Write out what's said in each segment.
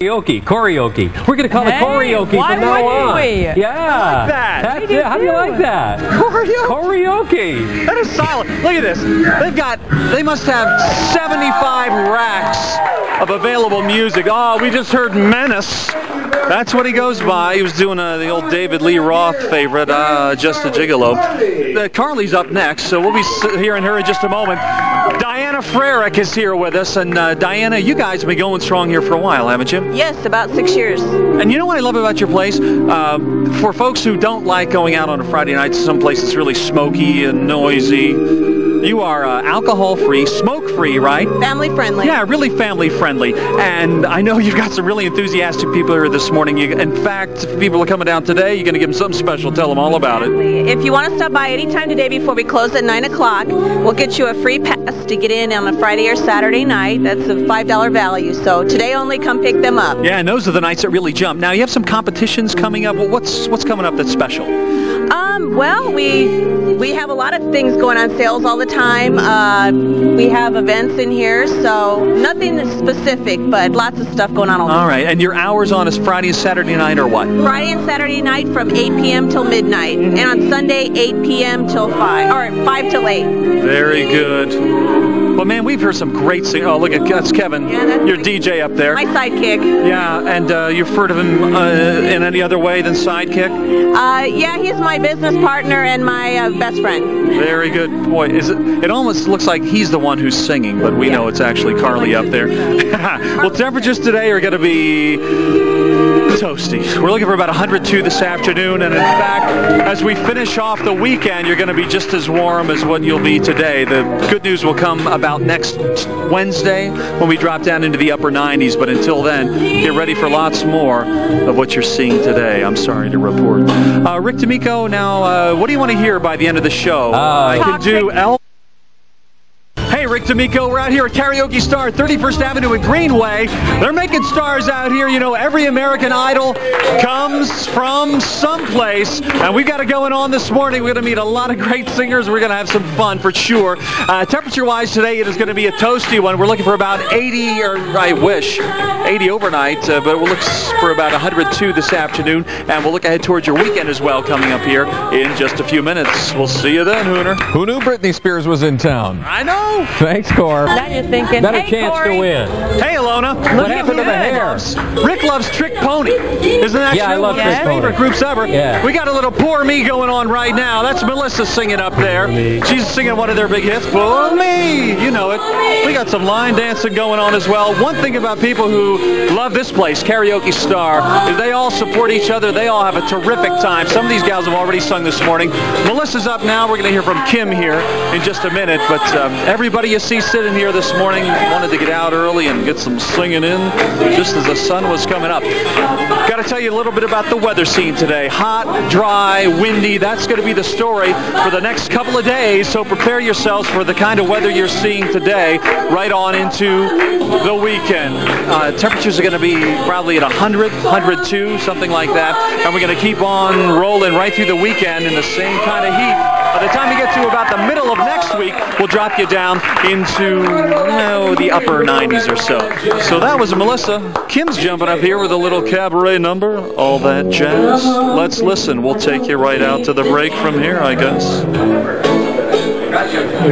Karaoke. We're going to call it karaoke from now on. Yeah. I like that. That's it. How do you like that? Karaoke. That is silent. Look at this. They must have 75 racks of available music. Oh, we just heard Menace. That's what he goes by. He was doing the old David Lee Roth favorite, Just a Gigolo. Carly's up next, so we'll be hearing her in just a moment. Diana Frerick is here with us, and Diana, you guys have been going strong here for a while, haven't you? Yes, about 6 years. And you know what I love about your place? For folks who don't like going out on a Friday night to some place that's really smoky and noisy, you are alcohol-free, smoke-free, right? Family-friendly. Yeah, really family-friendly. And I know you've got some really enthusiastic people here this morning. In fact, if people are coming down today, you're going to give them something special. Tell them all about it. If you want to stop by any time today before we close at 9 o'clock, we'll get you a free pass to get in on a Friday or Saturday night. That's a $5 value. So today only, come pick them up. Yeah, and those are the nights that really jump. Now, you have some competitions coming up. Well, what's coming up that's special? Well, we have a lot of things going on, sales all the time. We have events in here, so nothing specific, but lots of stuff going on all the time. All right, and your hours on is Friday and Saturday night or what? Friday and Saturday night from 8 p.m. till midnight, and on Sunday 8 p.m. till 5, or 5 till 8. Very good. Well, man, we've heard some great singing. Oh, look at that's Kevin, your DJ up there. My sidekick. Yeah, and you've heard of him in any other way than sidekick? Yeah, he's my business partner and my best friend. Very good. Boy, it almost looks like he's the one who's singing, but we know it's actually Carly up there. Well, temperatures today are going to be toasty. We're looking for about 102 this afternoon, and in fact, as we finish off the weekend, you're going to be just as warm as what you'll be today. The good news will come about next Wednesday when we drop down into the upper 90s, but until then, get ready for lots more of what you're seeing today. I'm sorry to report. Rick D'Amico, now, what do you want to hear by the end of the show? I could do Hey, Rick D'Amico, we're out here at Karaoke Star, 31st Avenue and Greenway. They're making stars out here. You know, every American Idol comes from someplace, and we've got it going on this morning. We're going to meet a lot of great singers. We're going to have some fun for sure. Temperature-wise today, it is going to be a toasty one. We're looking for about 80, or I wish, 80 overnight, but we'll look for about 102 this afternoon, and we'll look ahead towards your weekend as well coming up here in just a few minutes. We'll see you then, Hooner. Who knew Britney Spears was in town? I know. Thanks, Cor. Now you're thinking, Better hey, chance Corey. to win. Hey, Alona. What happened to the hair? Rick loves Trick Pony. Isn't that Yeah, I love one of his Trick Pony. favorite groups ever? Yeah. We got a little Poor Me going on right now. That's Melissa singing up there. She's singing one of their big hits, Poor Me. You know it. We got some line dancing going on as well. One thing about people who love this place, Karaoke Star, is they all support each other. They all have a terrific time. Some of these gals have already sung this morning. Melissa's up now. We're going to hear from Kim here in just a minute. But everybody you see sitting here this morning wanted to get out early and get some singing in just as the sun was coming up. Got to tell you a little bit about the weather scene today. Hot, dry, windy. That's going to be the story for the next couple of days. So prepare yourselves for the kind of weather you're seeing today right on into the weekend. Temperatures are going to be probably at 100, 102, something like that. And we're going to keep on rolling right through the weekend in the same kind of heat. By the time you get to about the middle of next week, we'll drop you down into the upper 90s or so. So that was Melissa. Kim's jumping up here with a little cabaret number, all that jazz. Let's listen. We'll take you right out to the break from here, I guess.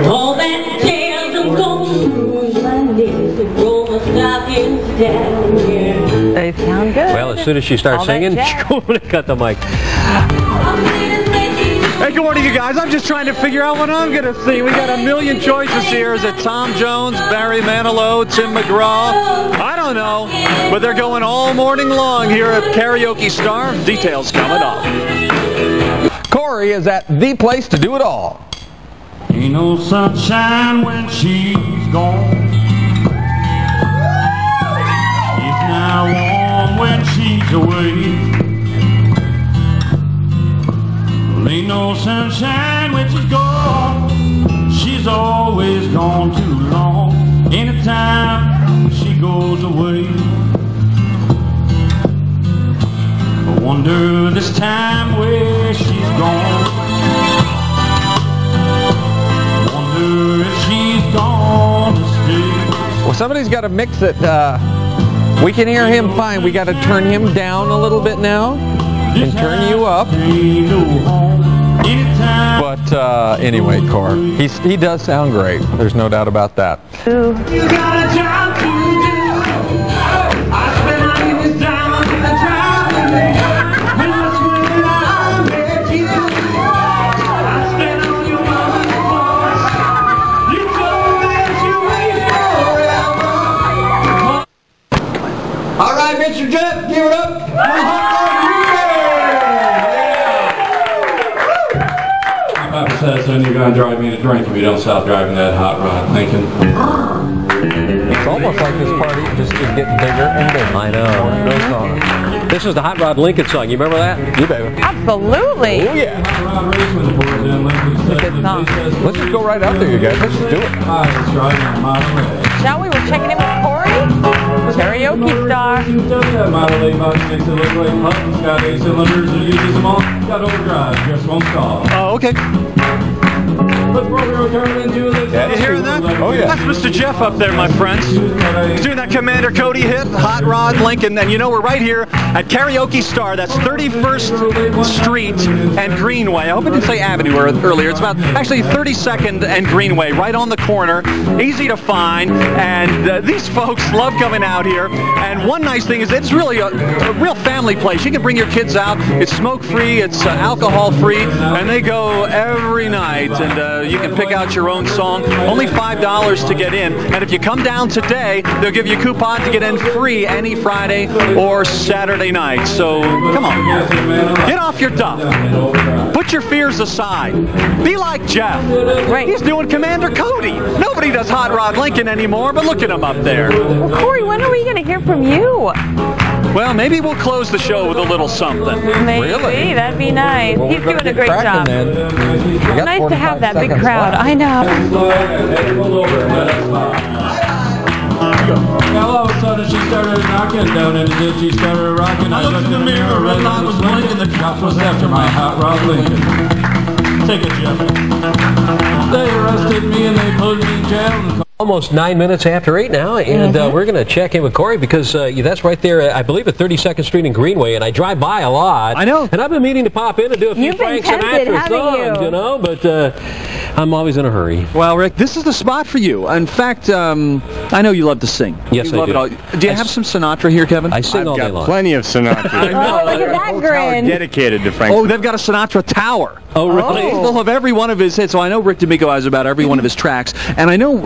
All that jazz I'm going through my knees, the roller stockings down here. They sound good. Well, as soon as she starts singing, I'm going to cut the mic. Hey, good morning, you guys. I'm just trying to figure out what I'm going to sing. We got a million choices here. Is it Tom Jones, Barry Manilow, Tim McGraw? I don't know. But they're going all morning long here at Karaoke Star. Details coming up. Corey is at the place to do it all. Ain't no sunshine when she's gone. It's not warm when she's away. Ain't no sunshine when she's gone. She's always gone too long. Anytime she goes away, I wonder this time where she's gone. Wonder if she's gone to stay. Well, somebody's got to mix it We can hear him fine. We got to turn him down a little bit now and turn you up. But anyway, Cor, he does sound great. There's no doubt about that. You got a job to do. I spent my evenings down in the traveling. When that's when I met you. I spent on your mama's divorce. You told me that you waited forever. All right, Mr. Jeff, give it up. Son, you're going to drive me to drink if you don't stop driving that hot rod Lincoln. It's almost like this party just is getting bigger and bigger. I know. Goes on. This is the Hot Rod Lincoln song. You remember that? You baby. Absolutely. Oh yeah. Good song. Let's just go right out there, you guys. Let's just do it. Shall we? We're checking in with Corey. Karaoke Star. Oh, okay. You hearing that? Oh, yeah. That's Mr. Jeff up there, my friends. He's doing that Commander Cody hit, Hot Rod Lincoln. And you know, we're right here at Karaoke Star. That's 31st Street and Greenway. I hope I didn't say Avenue earlier. It's about actually 32nd and Greenway, right on the corner. Easy to find. And these folks love coming out here. And one nice thing is it's really a real family place. You can bring your kids out. It's smoke-free. It's alcohol-free. And they go every night. And you can pick out your own song. Only $5 to get in. And if you come down today, they'll give you a coupon to get in free any Friday or Saturday night. So come on. Get off your duff. Put your fears aside. Be like Jeff. Right. He's doing Commander Cody. Nobody does Hot Rod Lincoln anymore, but look at him up there. Well, Corey, when are we going to hear from you? Well, maybe we'll close the show with a little something. Maybe. Really? That'd be nice. Well, He's doing a great job. Nice to have that big crowd. I know. All of a sudden she started knocking down and then she started rocking. I looked in the mirror, red light was blinking, the cops was after my Hot Rod Lincoln. Take it, Jeff. They arrested me and they put me in jail. Almost 9 minutes after 8 now, and we're going to check in with Corey because that's right there, I believe, at 32nd Street and Greenway, and I drive by a lot. I know. And I've been meaning to pop in and do a few Frank Sinatra songs, you know, but I'm always in a hurry. Well, Rick, this is the spot for you. In fact, I know you love to sing. Yes, you I love do. It all. Do you have some Sinatra here, Kevin? I sing all day I've got long. plenty of Sinatra. I know. Oh, look at that grin. Dedicated to Frank. Oh, they've got a Sinatra tower. Oh, really? Full of every one of his hits. So I know Rick D'Amico has about every one of his tracks, and I know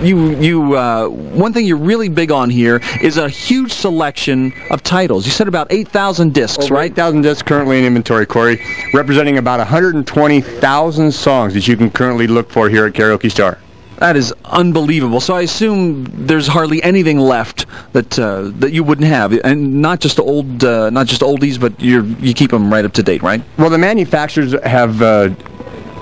one thing you're really big on here is a huge selection of titles. You said about 8,000 discs, Over right? 8,000 discs currently in inventory, Corey, representing about 120,000 songs that you can currently look for here at Karaoke Star. That is unbelievable. So I assume there's hardly anything left that that you wouldn't have, and not just oldies, but you keep them right up to date, right? Well, the manufacturers have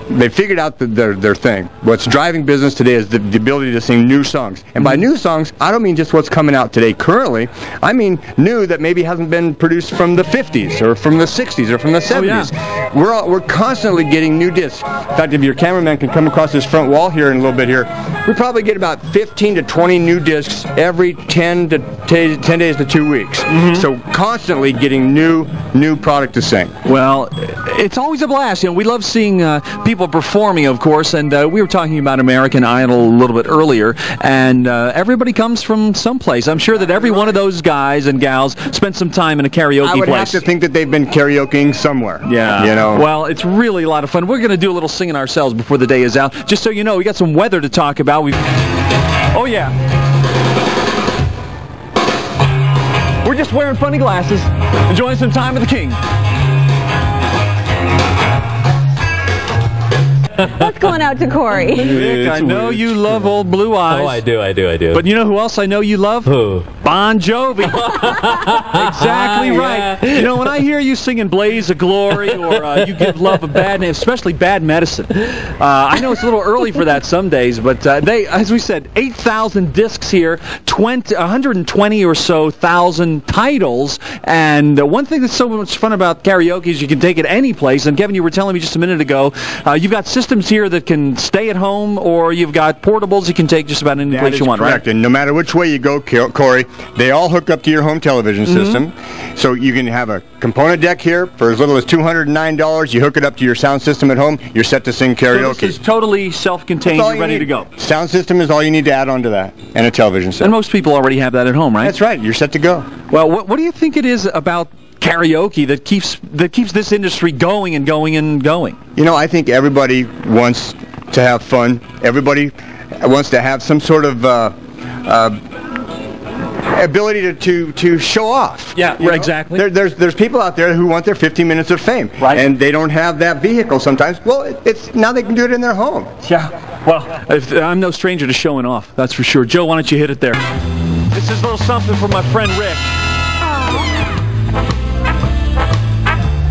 they figured out their thing. What's driving business today is the ability to sing new songs. And by new songs, I don't mean just what's coming out today currently. I mean new that maybe hasn't been produced from the 50s or from the 60s or from the 70s. We're constantly getting new discs. In fact, if your cameraman can come across this front wall here in a little bit here, we probably get about 15 to 20 new discs every 10 days to 2 weeks. So constantly getting new product to sing. Well, it's always a blast. You know, we love seeing people performing, of course, and we were talking about American Idol a little bit earlier, and everybody comes from someplace. I'm sure that every one of those guys and gals spent some time in a karaoke place. I would have to think that they've been karaokeing somewhere. Yeah. You know. Well, it's really a lot of fun. We're going to do a little singing ourselves before the day is out. Just so you know, we got some weather to talk about. Oh, yeah. We're just wearing funny glasses, enjoying some time with the king. What's going out to Corey? Rick, I know you love Old Blue Eyes. Oh, I do. But you know who else I know you love? Who? Bon Jovi. Exactly right. You know, when I hear you singing Blaze of Glory or You Give Love a Bad Name, especially Bad Medicine, I know it's a little early for that some days, but they, as we said, 8,000 discs here, 120 or so thousand titles, and one thing that's so much fun about karaoke is you can take it any place, and Kevin, you were telling me just a minute ago, you've got Sister systems here that can stay at home, or you've got portables you can take just about any place you want, correct. right? And no matter which way you go, Corey, they all hook up to your home television system. So you can have a component deck here for as little as $209. You hook it up to your sound system at home, you're set to sing karaoke. So this is totally self-contained, you're ready to go. Sound system is all you need to add on to that, and a television set. And most people already have that at home, right? That's right. You're set to go. Well, what do you think it is about karaoke that keeps this industry going and going and going? You know, I think everybody wants to have fun. Everybody wants to have some sort of ability to show off. Yeah, you know? exactly. There's people out there who want their 15 minutes of fame, right? And they don't have that vehicle sometimes. Well, it's now they can do it in their home. Yeah. Well, I'm no stranger to showing off. That's for sure. Joe, why don't you hit it there? This is a little something for my friend Rick.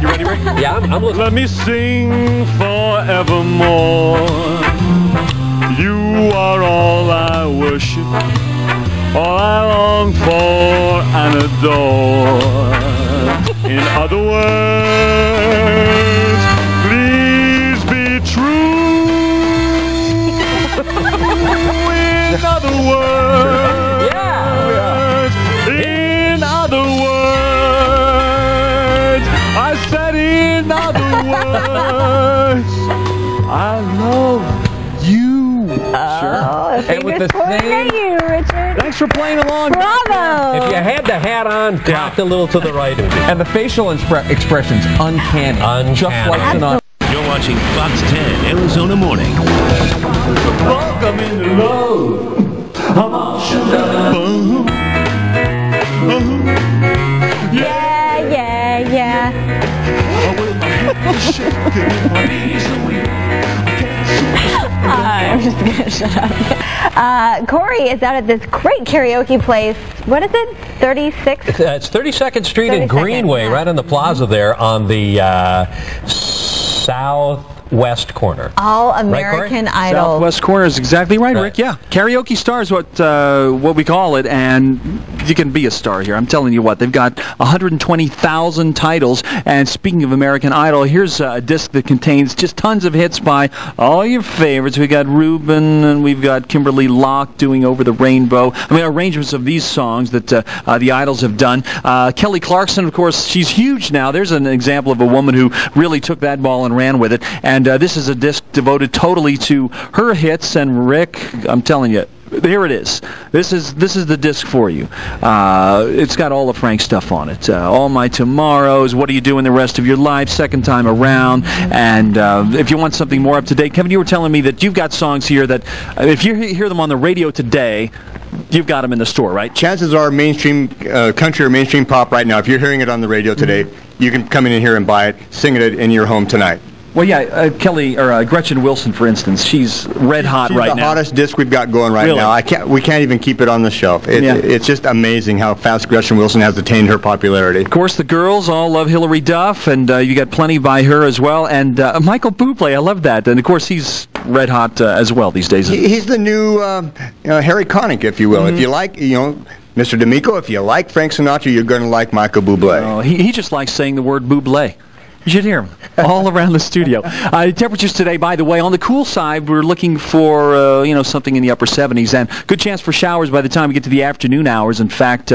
You ready, Rick? Yeah, I'm looking. Let me sing forevermore. You are all I worship, all I long for and adore. In other words, please be true. In other words, in other words, I said in other words, I love you. Oh, And with the fingers pointing same- at you, Richard. Thanks for playing along. Bravo. If you had the hat on, cocked a little to the right of you. And the facial expressions, uncanny. Just like Sinatra. You're watching Fox 10 Arizona Morning. Welcome into love. Yeah. I'm just gonna shut up. Corey is out at this great karaoke place. What is it? 36? It's 32nd Street and 32nd, Greenway, yeah. right on the plaza there on the southwest corner. All Corey? American Idol. Southwest corner is exactly right, Rick. Yeah, Karaoke Star is what we call it, and you can be a star here. I'm telling you what, they've got 120,000 titles. And speaking of American Idol, here's a disc that contains just tons of hits by all your favorites. We got Ruben and we've got Kimberly Locke doing Over the Rainbow. I mean, arrangements of these songs that the Idols have done. Kelly Clarkson, of course, she's huge now. There's an example of a woman who really took that ball and ran with it. And this is a disc devoted totally to her hits. And Rick, I'm telling you, here it is. This is the disc for you. It's got all the Frank stuff on it. All My Tomorrows, What Are You Doing the Rest of Your Life, Second Time Around, and if you want something more up to date, Kevin, you were telling me that you've got songs here that if you hear them on the radio today, you've got them in the store, right? Chances are mainstream country or mainstream pop right now, if you're hearing it on the radio today, you can come in here and buy it, sing it in your home tonight. Well, yeah, Kelly or Gretchen Wilson, for instance, she's red hot right now. She's the hottest disc we've got going right now. We can't even keep it on the shelf. It's just amazing how fast Gretchen Wilson has attained her popularity. Of course, the girls all love Hilary Duff, and you got plenty by her as well. And Michael Bublé, I love that. And of course, he's red hot as well these days. He's the new Harry Connick, if you will. Mm-hmm. If you like, Mr. D'Amico, if you like Frank Sinatra, you're going to like Michael Bublé. Oh, he just likes saying the word Bublé. You should hear him all around the studio. Temperatures today, by the way, on the cool side, we're looking for something in the upper 70s, and good chance for showers by the time we get to the afternoon hours. In fact,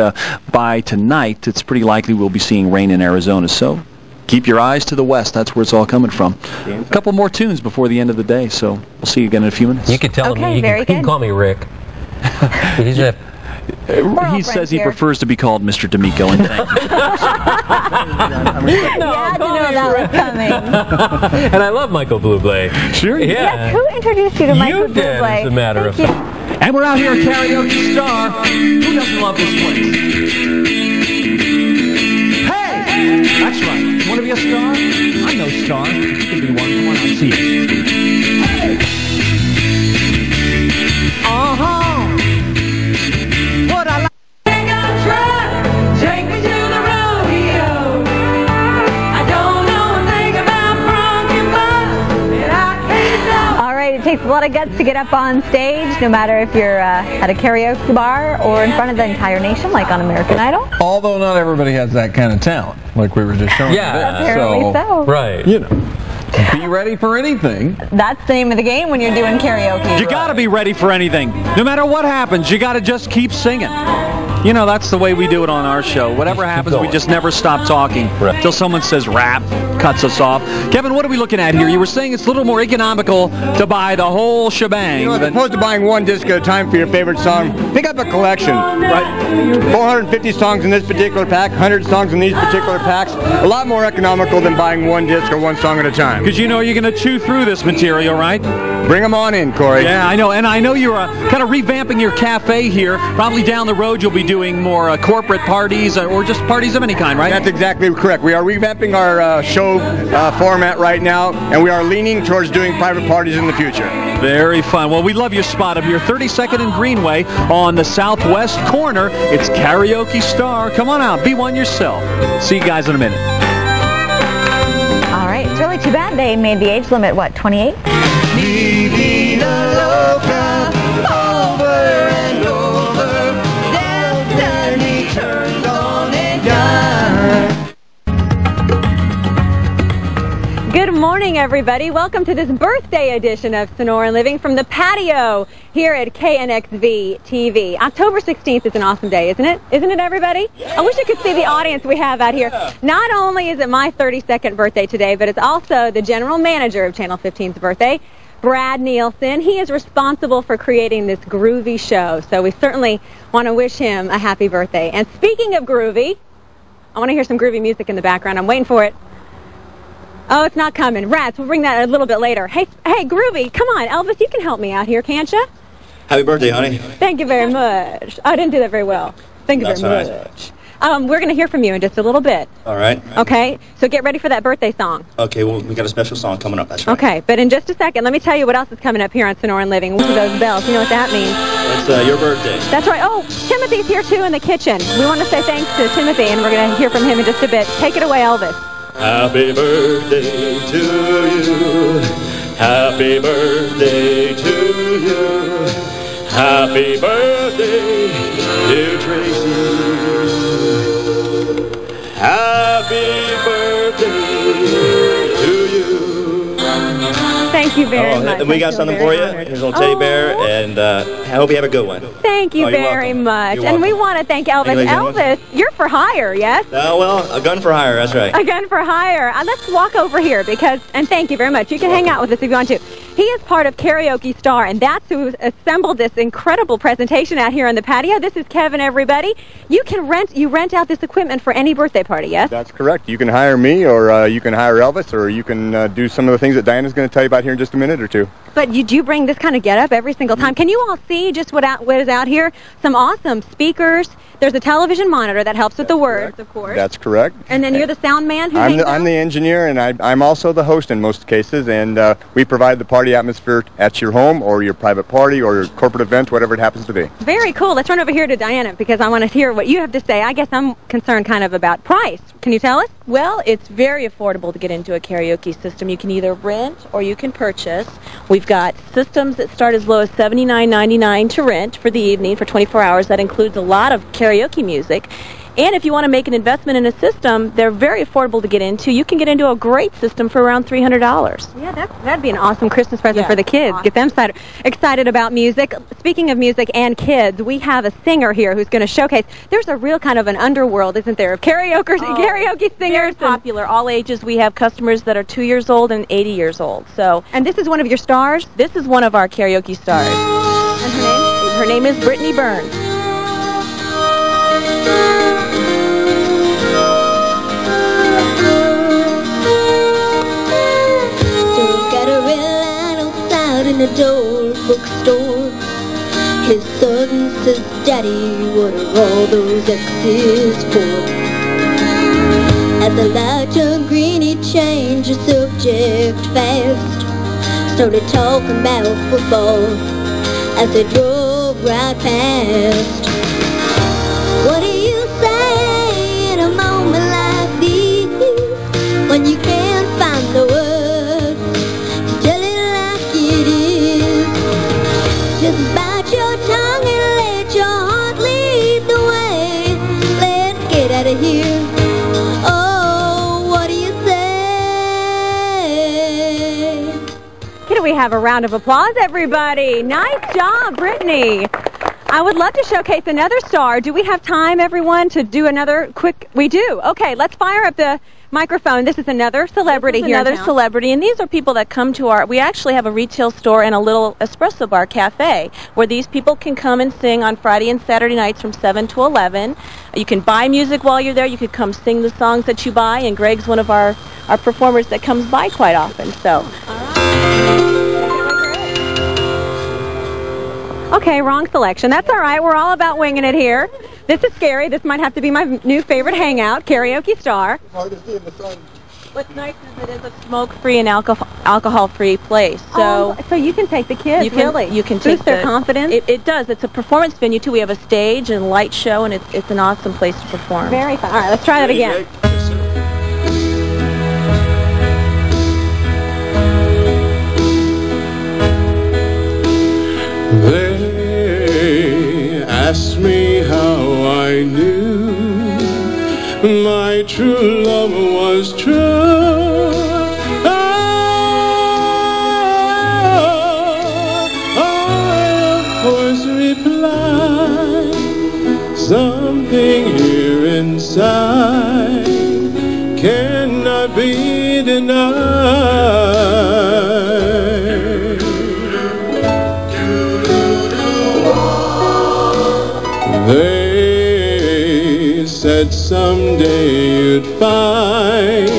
by tonight, it's pretty likely we'll be seeing rain in Arizona. So keep your eyes to the west. That's where it's all coming from. A couple more tunes before the end of the day, so we'll see you again in a few minutes. You can tell Okay, him. very You can good. call me Rick. He's a He says he prefers to be called Mr. D'Amico, and thank you. You had to know that was coming. And I love Michael Bublé. Sure. Yeah. Yes, who introduced you to Michael You did, Bublé? as a matter of Thank you. fact. And we're out here at Karaoke Star. Who doesn't love this place? Hey! That's right. You want to be a star? I know star. You can be one. Come on, I'll see you. Uh-huh. What I like. Take me to the rodeo. I don't know a thing about bronchi bus, and I can't know. All right, it takes a lot of guts to get up on stage, no matter if you're at a karaoke bar or in front of the entire nation, like on American Idol. Although not everybody has that kind of talent, like we were just showing. Yeah. Apparently so. Right. You know. Be ready for anything. That's the name of the game when you're doing karaoke. You got to be ready for anything. No matter what happens, you got to just keep singing. You know, that's the way we do it on our show. Whatever happens, we just never stop talking until someone says rap, cuts us off. Kevin, what are we looking at here? You were saying it's a little more economical to buy the whole shebang. You know, as opposed to buying one disc at a time for your favorite song, pick up a collection. Right? 450 songs in this particular pack, 100 songs in these particular packs. A lot more economical than buying one disc or one song at a time. Because you know you're going to chew through this material, right? Bring them on in, Corey. Yeah, I know. And I know you're kind of revamping your cafe here. Probably down the road you'll be doing more corporate parties or just parties of any kind, right? That's exactly correct. We are revamping our show format right now, and we are leaning towards doing private parties in the future. Very fun. Well, we love your spot up here, 32nd and Greenway on the southwest corner. It's Karaoke Star. Come on out. Be one yourself. See you guys in a minute. All right. It's really too bad they made the age limit, what, 28? Good morning, everybody. Welcome to this birthday edition of Sonoran Living from the patio here at KNXV TV. October 16th is an awesome day, isn't it? Isn't it, everybody? I wish you could see the audience we have out here. Not only is it my 32nd birthday today, but it's also the general manager of Channel 15's birthday, Brad Nielsen. He is responsible for creating this groovy show, so we certainly want to wish him a happy birthday. And speaking of groovy, I want to hear some groovy music in the background. I'm waiting for it. Oh, it's not coming. Rats, we'll bring that a little bit later. Hey, Groovy, come on. Elvis, you can help me out here, can't you? Happy birthday, honey. Thank you very much. Oh, I didn't do that very well. Thank you very much. We're going to hear from you in just a little bit. All right. Okay, so get ready for that birthday song. Okay, well, we got a special song coming up, that's right. Okay, but in just a second, let me tell you what else is coming up here on Sonoran Living. With those bells, you know what that means. It's your birthday. That's right. Oh, Timothy's here, too, in the kitchen. We want to say thanks to Timothy, and we're going to hear from him in just a bit. Take it away, Elvis. Happy birthday to you. Happy birthday to you. Happy birthday, dear Tracy. Happy birthday to you. Thank you very much. And we got something for you. Here's a little teddy bear, and I hope you have a good one. Thank you very much. And we want to thank Elvis. Elvis, you're for hire, yes? Well, a gun for hire, that's right. A gun for hire. Let's walk over here and thank you very much. You can hang out with us if you want to. He is part of Karaoke Star, and that's who assembled this incredible presentation out here on the patio. This is Kevin, everybody. You rent out this equipment for any birthday party, yes? That's correct. You can hire me, or you can hire Elvis, or you can do some of the things that Diana's going to tell you about here in just a minute or two. But you do bring this kind of get-up every single time. Can you all see just what is out here? Some awesome speakers. There's a television monitor that helps with the words, of course. That's correct. And then you're the sound man who I'm the engineer, and I'm also the host in most cases, and we provide the party atmosphere at your home or your private party or your corporate event, whatever it happens to be. Very cool. Let's run over here to Diana because I want to hear what you have to say. I guess I'm concerned kind of about price. Can you tell us? Well, it's very affordable to get into a karaoke system. You can either rent or you can purchase. We've got systems that start as low as $79.99 to rent for the evening for 24 hours. That includes a lot of karaoke music. And if you want to make an investment in a system, they're very affordable to get into. You can get into a great system for around $300. Yeah, that'd be an awesome Christmas present for the kids. Awesome. Get them excited about music. Speaking of music and kids, we have a singer here who's going to showcase. There's a real kind of an underworld, isn't there, of karaoke singers? Very popular. All ages. We have customers that are 2 years old and 80 years old. And this is one of your stars? This is one of our karaoke stars. And her name? Her name is Brittany Burns. In the door bookstore, his son says, Daddy, what are all those X's for? At the light turned green, he changed the subject fast. Started talking about football as they drove right past. What do you say in a moment like this when you can't find the words? Just bite your tongue and let your heart lead the way. Let's get out of here. Oh, what do you say? we have a round of applause, everybody. Nice job, Brittany. I would love to showcase another star. Do we have time, everyone, to do another quick? We do. Okay, let's fire up the microphone. This is another celebrity here. Another celebrity, and these are people that come to we actually have a retail store and a little espresso bar cafe where these people can come and sing on Friday and Saturday nights from 7 to 11. You can buy music while you're there. You could come sing the songs that you buy, and Greg's one of our performers that comes by quite often. So. Okay, wrong selection. That's all right. We're all about winging it here. This is scary. This might have to be my new favorite hangout, Karaoke Star. What's nice is it is a smoke-free and alcohol-free place. So, so you can take the kids. You can boost their confidence. It does. It's a performance venue too. We have a stage and light show, and it's an awesome place to perform. Very fun. All right, let's try that again. They asked me how I knew my true love was true. I of course replied, something here inside cannot be denied. They said someday you'd find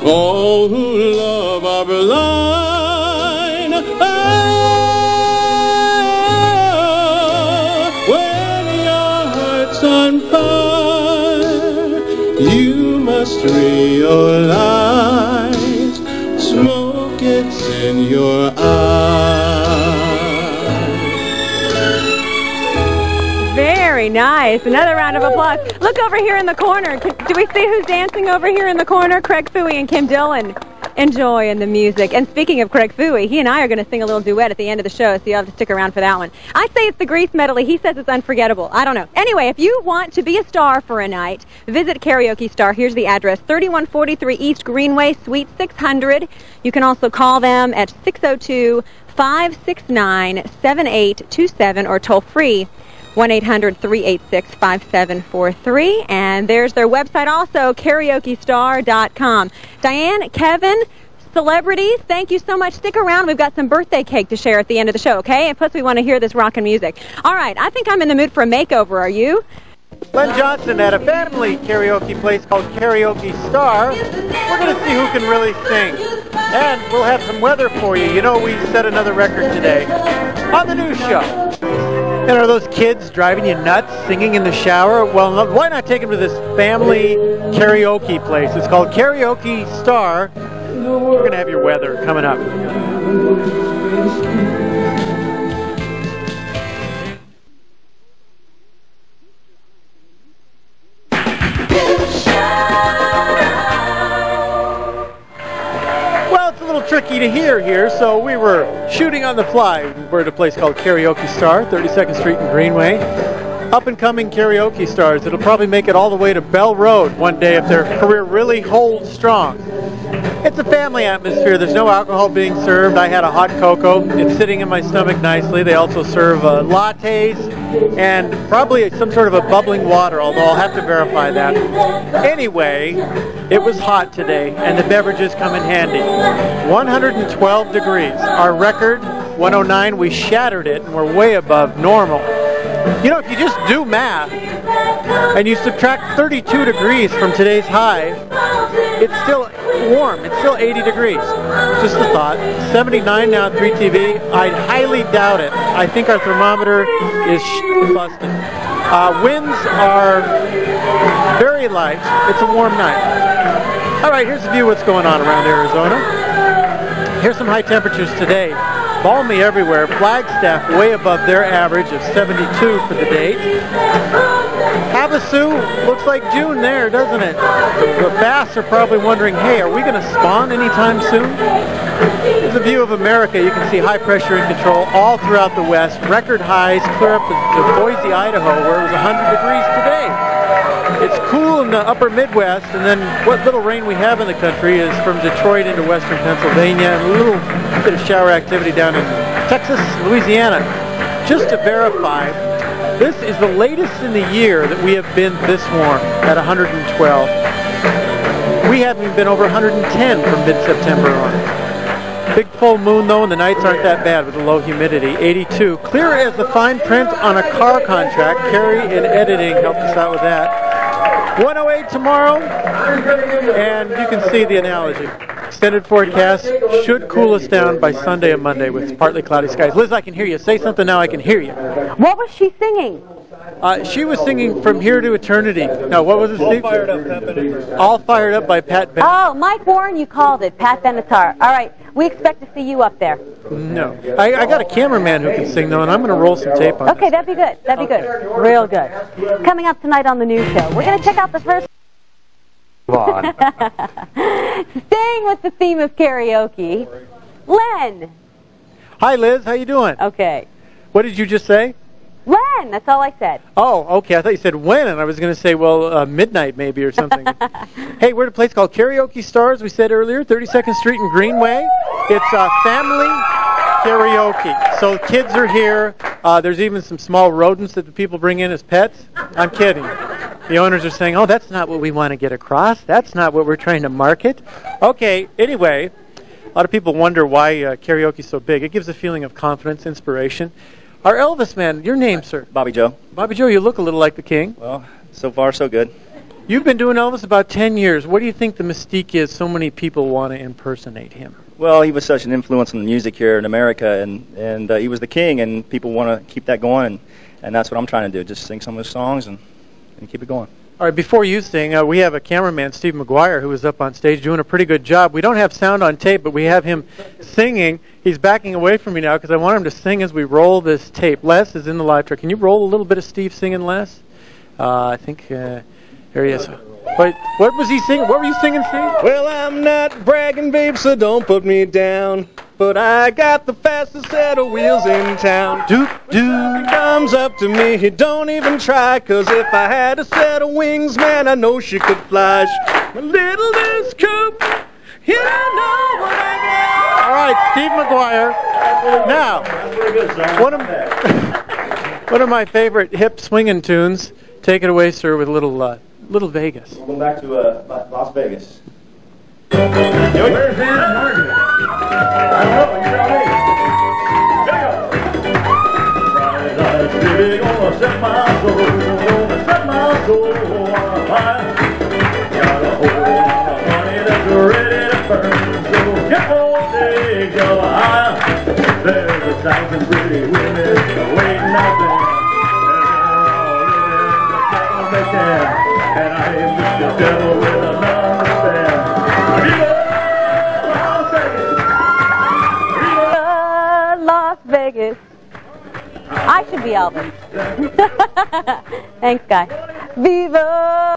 all who love are blind. When your heart's on fire, you must realize smoke it's in your eyes. Very nice. Another round of applause. Look over here in the corner. Do we see who's dancing over here in the corner? Craig Fooey and Kim Dillon enjoying the music. And speaking of Craig Fooey, he and I are going to sing a little duet at the end of the show, so you'll have to stick around for that one. I say it's the Grease medley. He says it's unforgettable. I don't know. Anyway, if you want to be a star for a night, visit Karaoke Star. Here's the address, 3143 East Greenway, Suite 600. You can also call them at 602-569-7827 or toll free 1-800-386-5743. And there's their website also, karaokestar.com. Diane, Kevin, celebrities, thank you so much. Stick around. We've got some birthday cake to share at the end of the show, okay? And plus, we want to hear this rockin' music. All right, I think I'm in the mood for a makeover. Are you? Glenn Johnson at a family karaoke place called Karaoke Star. We're going to see who can really sing. And we'll have some weather for you. You know, we set another record today on the news show. And are those kids driving you nuts, singing in the shower? Well, why not take them to this family karaoke place? It's called Karaoke Star. We're going to have your weather coming up. Well, it's a little tricky to hear here, so we were shooting on the fly. We're at a place called Karaoke Star, 32nd Street and Greenway. Up-and-coming karaoke stars that'll probably make it all the way to Bell Road one day if their career really holds strong. It's a family atmosphere. There's no alcohol being served. I had a hot cocoa. It's sitting in my stomach nicely. They also serve lattes and probably some sort of a bubbling water, although I'll have to verify that. Anyway, it was hot today, and the beverages come in handy. 112 degrees. Our record, 109, we shattered it, and we're way above normal. You know, if you just do math and you subtract 32 degrees from today's high, it's still warm. It's still 80 degrees. Just a thought. 79 now at 3TV. I highly doubt it. I think our thermometer is busted. Winds are very light. It's a warm night. All right, here's a view of what's going on around Arizona. Here's some high temperatures today. Balmy everywhere. Flagstaff way above their average of 72 for the date. Havasu looks like June there, doesn't it? The bass are probably wondering, hey, are we going to spawn anytime soon? Here's a view of America. You can see high pressure in control all throughout the west. Record highs clear up to Boise, Idaho, where it was 100 degrees today. It's cool in the upper Midwest, and then what little rain we have in the country is from Detroit into western Pennsylvania, and a little bit of shower activity down in Texas, Louisiana. Just to verify, this is the latest in the year that we have been this warm at 112. We haven't even been over 110 from mid-September on. Big full moon though, and the nights aren't that bad with the low humidity. 82. Clear as the fine print on a car contract. Carrie in editing helped us out with that. 108 tomorrow, and you can see the analogy. Extended forecast should cool us down by Sunday and Monday with partly cloudy skies. Liz, I can hear you. Say something now, I can hear you. What was she singing? She was singing From Here to Eternity. Now, what was it, Steve? All Fired Up, Pat Benatar. All Fired Up by Pat Benatar. Oh, Mike Warren, you called it. Pat Benatar. All right. We expect to see you up there. No. I got a cameraman who can sing, though, and I'm going to roll some tape on Okay, that'd be good. That'd be good. Real good. Coming up tonight on the news show, we're going to check out the first... Staying with the theme of karaoke, Len. Hi, Liz. How you doing? Okay. What did you just say? Len. That's all I said. Oh, okay. I thought you said when, and I was going to say, well, midnight maybe or something. Hey, we're at a place called Karaoke Stars, we said earlier, 32nd Street and Greenway. It's family karaoke. So kids are here. There's even some small rodents that the people bring in as pets. I'm kidding. The owners are saying, oh, that's not what we want to get across. That's not what we're trying to market. Okay, anyway, a lot of people wonder why karaoke is so big. It gives a feeling of confidence, inspiration. Our Elvis man, your name, sir? Bobby Joe. Bobby Joe, you look a little like the king. Well, so far so good. You've been doing Elvis about 10 years. What do you think the mystique is so many people want to impersonate him? Well, he was such an influence on the music here in America, and he was the king, and people want to keep that going, and that's what I'm trying to do, just sing some of his songs and keep it going. All right, before you sing, we have a cameraman, Steve McGuire, who is up on stage doing a pretty good job. We don't have sound on tape, but we have him singing. He's backing away from me now because I want him to sing as we roll this tape. Les is in the live track. Can you roll a little bit of Steve singing, Les? I think here he is. Wait, what was he singing? What were you singing, Steve? Well, I'm not bragging, babe, so don't put me down. But I got the fastest set of wheels in town. Doop, He comes up to me, he don't even try. Cause if I had a set of wings, man, I know she could fly. My little Liz Coupe, you don't know what I got. All right, Steve McGuire. Now, one of my favorite hip swinging tunes. Take it away, sir, with a little Vegas. We'll go back to Las Vegas. Where's Aunt Margaret? I don't know. You're all right. Here we go. Gonna set my soul on fire. Got a whole lot of money that's ready to burn. So get on, take your higher. There's 1,000 pretty women waiting out there. They're all living the devil they can. And I am just the devil with a non-stand. Las Vegas. I should be Elvis. Thanks, guy. Viva!